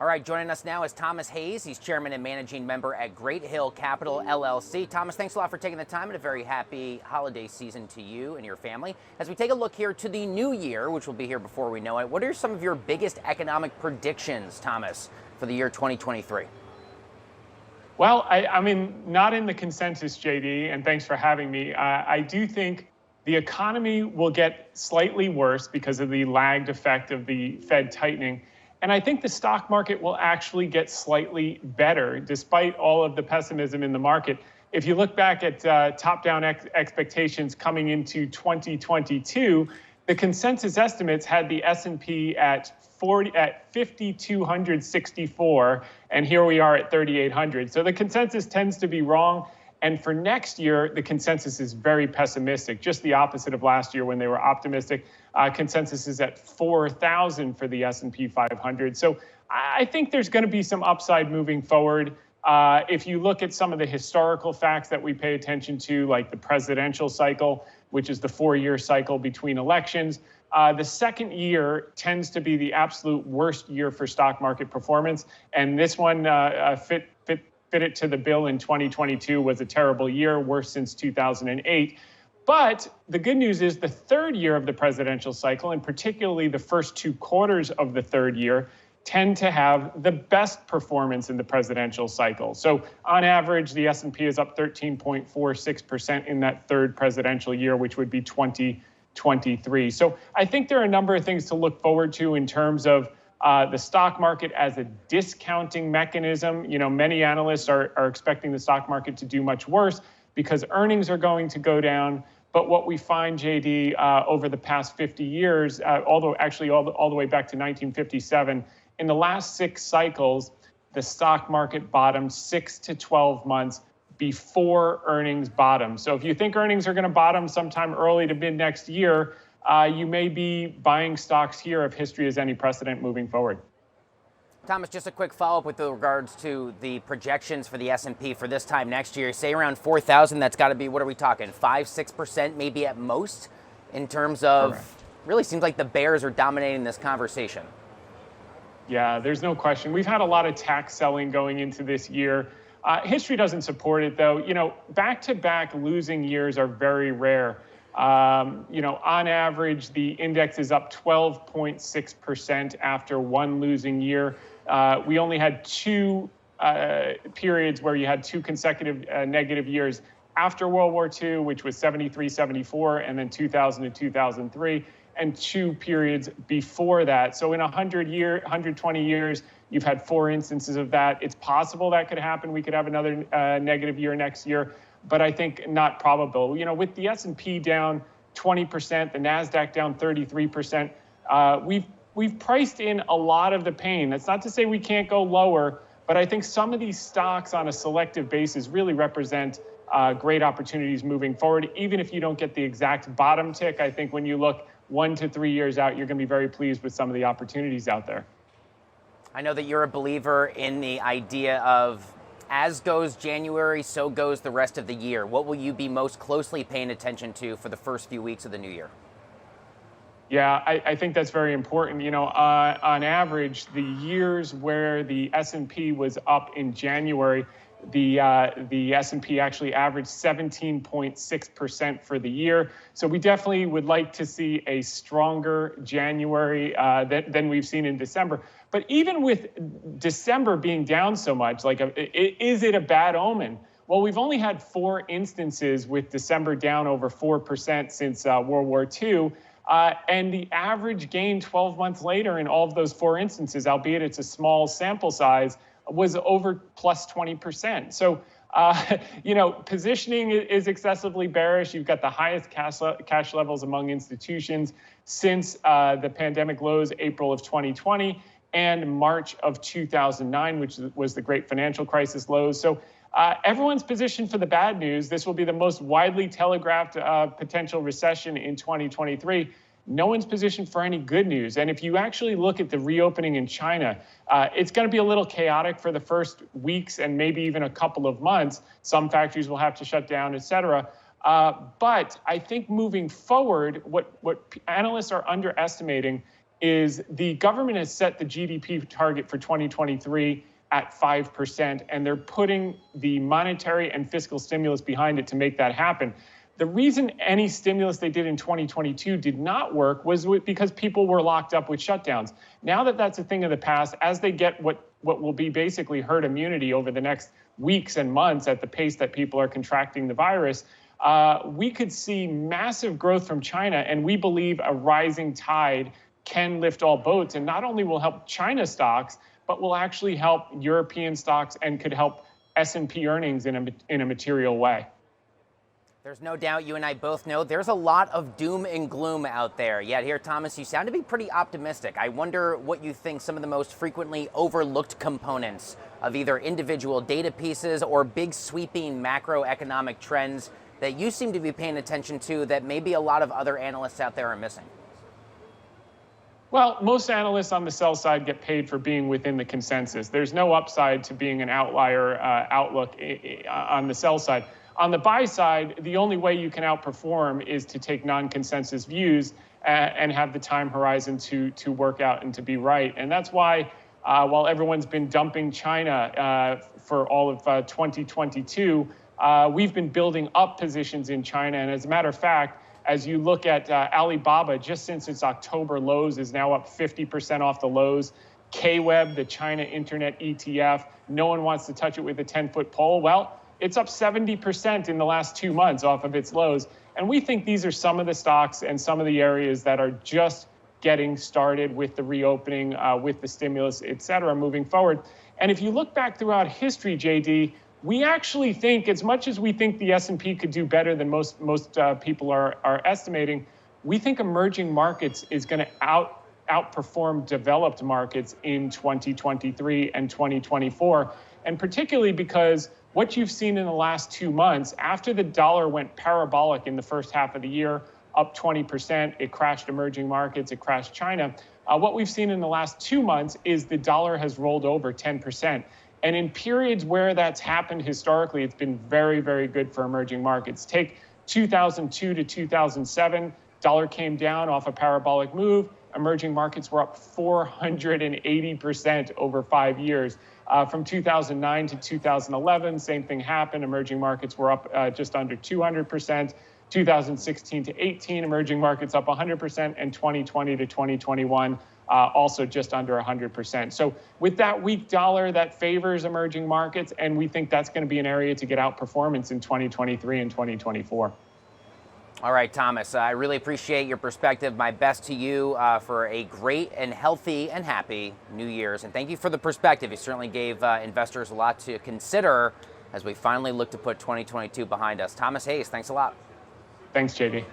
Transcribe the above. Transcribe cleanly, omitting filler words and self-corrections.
All right, joining us now is Thomas Hayes. He's chairman and managing member at Great Hill Capital, LLC. Thomas, thanks a lot for taking the time, and a very happy holiday season to you and your family. As we take a look here to the new year, which will be here before we know it, what are some of your biggest economic predictions, Thomas, for the year 2023? Well, I mean, not in the consensus, JD, and thanks for having me. I do think the economy will get slightly worse because of the lagged effect of the Fed tightening. And I think the stock market will actually get slightly better despite all of the pessimism in the market. If you look back at top-down expectations coming into 2022, the consensus estimates had the S&P at 5,264, and here we are at 3,800. So the consensus tends to be wrong. And for next year, the consensus is very pessimistic, just the opposite of last year when they were optimistic. Consensus is at 4,000 for the S&P 500. So I think there's going to be some upside moving forward. If you look at some of the historical facts that we pay attention to, like the presidential cycle, which is the 4-year cycle between elections, the second year tends to be the absolute worst year for stock market performance. And this one fit it to the bill in 2022 was a terrible year, worst since 2008. But the good news is the third year of the presidential cycle, and particularly the first 2 quarters of the third year, tend to have the best performance in the presidential cycle. So on average, the S&P is up 13.46% in that third presidential year, which would be 2023. So I think there are a number of things to look forward to in terms of the stock market as a discounting mechanism. You know, many analysts are expecting the stock market to do much worse because earnings are going to go down. But what we find, JD, over the past 50 years, although actually all the way back to 1957, in the last 6 cycles, the stock market bottomed 6 to 12 months before earnings bottom. So if you think earnings are going to bottom sometime early to mid next year, you may be buying stocks here if history is any precedent moving forward. Thomas, just a quick follow-up with regards to the projections for the S&P for this time next year. Say around 4,000, that's got to be, what are we talking, 5-6% maybe at most in terms of, correct. Really seems like the bears are dominating this conversation. Yeah, there's no question. We've had a lot of tax selling going into this year. History doesn't support it, though. You know, back-to-back losing years are very rare. You know, on average, the index is up 12.6% after 1 losing year. We only had 2 periods where you had 2 consecutive negative years after World War II, which was 73, 74, and then 2000 to 2003, and 2 periods before that. So in 120 years, you've had 4 instances of that. It's possible that could happen. We could have another negative year next year, but I think not probable. You know, with the S&P down 20%, the NASDAQ down 33%, we've priced in a lot of the pain. That's not to say we can't go lower, but I think some of these stocks on a selective basis really represent great opportunities moving forward. Even if you don't get the exact bottom tick, I think when you look 1 to 3 years out, you're going to be very pleased with some of the opportunities out there. I know that you're a believer in the idea of as goes January, so goes the rest of the year. What will you be most closely paying attention to for the first few weeks of the new year? Yeah, I think that's very important. You know, on average, the years where the S&P was up in January, the S&P actually averaged 17.6% for the year. So we definitely would like to see a stronger January than we've seen in December. But even with December being down so much, like, is it a bad omen? Well, we've only had 4 instances with December down over 4% since World War II. And the average gain 12 months later in all of those 4 instances, albeit it's a small sample size, was over plus 20%. So, you know, positioning is excessively bearish. You've got the highest cash levels among institutions since the pandemic lows, April of 2020 and March of 2009, which was the great financial crisis lows. So everyone's positioned for the bad news. This will be the most widely telegraphed potential recession in 2023. No one's positioned for any good news. And if you actually look at the reopening in China, it's going to be a little chaotic for the first weeks and maybe even a couple of months. Some factories will have to shut down, et cetera. But I think moving forward, what analysts are underestimating is the government has set the GDP target for 2023 at 5%, and they're putting the monetary and fiscal stimulus behind it to make that happen. The reason any stimulus they did in 2022 did not work was because people were locked up with shutdowns. Now that that's a thing of the past, as they get what will be basically herd immunity over the next weeks and months at the pace that people are contracting the virus, we could see massive growth from China, and we believe a rising tide can lift all boats, and not only will help China stocks, but will actually help European stocks and could help S&P earnings in a material way. There's no doubt, you and I both know there's a lot of doom and gloom out there. Yet here, Thomas, you sound to be pretty optimistic. I wonder what you think some of the most frequently overlooked components of either individual data pieces or big sweeping macroeconomic trends that you seem to be paying attention to that maybe a lot of other analysts out there are missing. Well, most analysts on the sell side get paid for being within the consensus. There's no upside to being an outlier outlook on the sell side. On the buy side, the only way you can outperform is to take non-consensus views and have the time horizon to work out and to be right. And that's why, while everyone's been dumping China for all of 2022, we've been building up positions in China. And as a matter of fact, as you look at Alibaba, just since its October lows, is now up 50% off the lows. KWEB, the China Internet ETF, no one wants to touch it with a 10-foot pole. Well, it's up 70% in the last 2 months off of its lows. And we think these are some of the stocks and some of the areas that are just getting started with the reopening, with the stimulus, et cetera, moving forward. And if you look back throughout history, JD, we actually think, as much as we think the S&P could do better than most people are estimating, we think emerging markets is going to outperform developed markets in 2023 and 2024. And particularly because what you've seen in the last 2 months, after the dollar went parabolic in the first half of the year, up 20%, it crashed emerging markets, it crashed China. What we've seen in the last 2 months is the dollar has rolled over 10%. And in periods where that's happened historically, it's been very, very good for emerging markets. Take 2002 to 2007, dollar came down off a parabolic move. Emerging markets were up 480% over 5 years. From 2009 to 2011, same thing happened. Emerging markets were up just under 200%. 2016 to 18, emerging markets up 100%, and 2020 to 2021, also just under 100%. So with that weak dollar, that favors emerging markets, and we think that's going to be an area to get outperformance in 2023 and 2024. All right, Thomas, I really appreciate your perspective. My best to you for a great and healthy and happy New Year's. And thank you for the perspective. You certainly gave investors a lot to consider as we finally look to put 2022 behind us. Thomas Hayes, thanks a lot. Thanks, JD.